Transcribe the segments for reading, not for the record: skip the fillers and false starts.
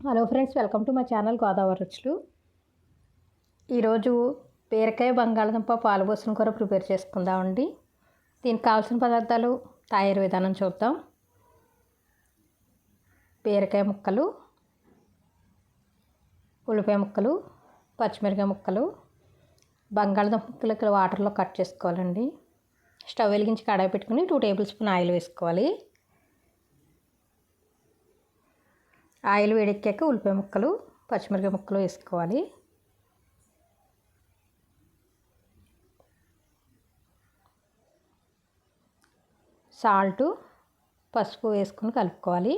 Hello friends, welcome to my channel Godavari రుచులు. ఈరోజు బీరకాయ బంగాళదుంప పాలుపోసిన కూర ప్రిపేర్ చేసుకుందామండి. దీనికి కావాల్సిన పదార్థాలు, తయారీ విధానం చూద్దాం. బీరకాయ ముక్కలు, ఉల్లిపాయ ముక్కలు, పచ్చిమిరకాయ ముక్కలు, బంగాళదుంప ముక్కలు ఇక్కడ వాటర్లో కట్ చేసుకోవాలండి. స్టవ్ వెలిగించి కడాయి పెట్టుకుని 2 టేబుల్ స్పూన్ ఆయిల్ వేసుకోవాలి. ఆయిల్ వేడెక్కాక ఉల్లిపాయ ముక్కలు, పచ్చిమిరకాయ ముక్కలు వేసుకోవాలి. సాల్టు, పసుపు వేసుకుని కలుపుకోవాలి.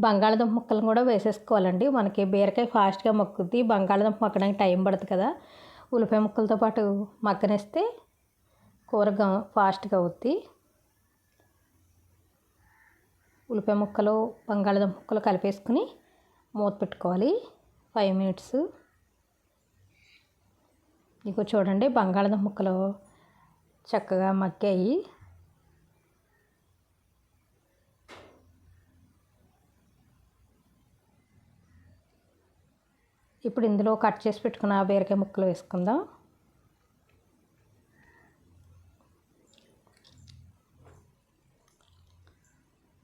బంగాళదుంప ముక్కలను కూడా వేసేసుకోవాలండి. మనకి బీరకాయ ఫాస్ట్గా మగ్గుద్ది, బంగాళదుంప మగ్గడానికి టైం పడుతుంది కదా. ఉల్లిపాయ ముక్కలతో పాటు మగ్గనిస్తే కూర ఫాస్ట్గా అవుద్ది. ఉల్లిపాయ ముక్కలు, బంగాళదుంప ముక్కలు కలిపేసుకుని మూత పెట్టుకోవాలి 5 మినిట్స్. ఇక చూడండి, బంగాళదుంప ముక్కలు చక్కగా మగ్గాయి. ఇప్పుడు ఇందులో కట్ చేసి పెట్టుకున్న బీరకాయ ముక్కలు వేసుకుందాం.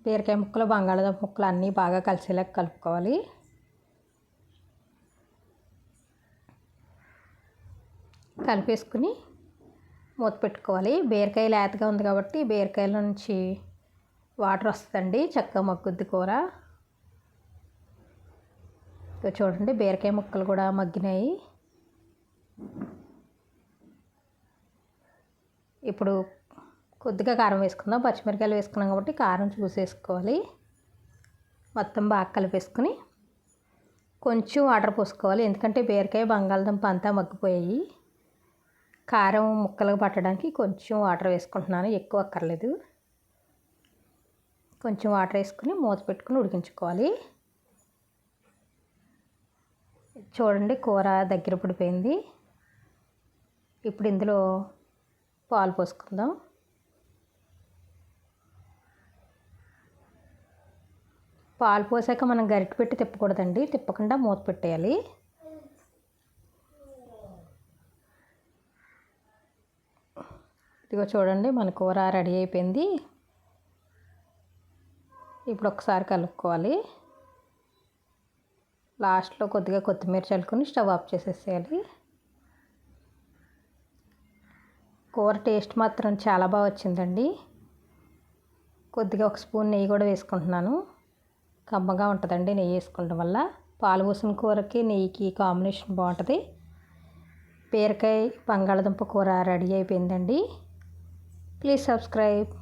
బీరకాయ ముక్కలు, బంగాళదుంప ముక్కలు అన్నీ బాగా కలిసేలా కలుపుకోవాలి. కలిపేసుకుని మూత పెట్టుకోవాలి. బీరకాయ లేతగా ఉంది కాబట్టి బీరకాయల నుంచి వాటర్ వస్తుందండి, చక్కగా మగ్గుద్ది కూర. చూడండి, బీరకాయ ముక్కలు కూడా మగ్గినాయి. ఇప్పుడు కొద్దిగా కారం వేసుకుందాం. పచ్చిమిరకాయలు వేసుకున్నాం కాబట్టి కారం చూసేసుకోవాలి. మొత్తం బాగా కలిపేసుకుని కొంచెం వాటర్ పోసుకోవాలి, ఎందుకంటే బీరకాయ బంగాళదుంప అంతా మగ్గిపోయాయి. కారం ముక్కలకు పట్టడానికి కొంచెం వాటర్ వేసుకుంటున్నాను, ఎక్కువ అక్కర్లేదు. కొంచెం వాటర్ వేసుకుని మూత పెట్టుకుని ఉడికించుకోవాలి. చూడండి, కూర దగ్గర పడిపోయింది. ఇప్పుడు ఇందులో పాలు పోసుకుందాం. పాలు పోసాక మనం గరిటె పెట్టి తిప్పకూడదండి, తిప్పకుండా మూత పెట్టేయాలి. ఇదిగో చూడండి, మన కూర రెడీ అయిపోయింది. ఇప్పుడు ఒకసారి కలుపుకోవాలి. లాస్ట్లో కొద్దిగా కొత్తిమీర చల్లుకొని స్టవ్ ఆఫ్ చేసేసేయాలి. కూర టేస్ట్ మాత్రం చాలా బాగా వచ్చిందండి. కొద్దిగా 1 స్పూన్ నెయ్యి కూడా వేసుకుంటున్నాను, కమ్మగా ఉంటుందండి నెయ్యి వేసుకోవడం వల్ల. పాలు పోసిన కూరకి నెయ్యికి కాంబినేషన్ బాగుంటుంది. బీరకాయ బంగాళదుంప కూర రెడీ అయిపోయిందండి. Please subscribe.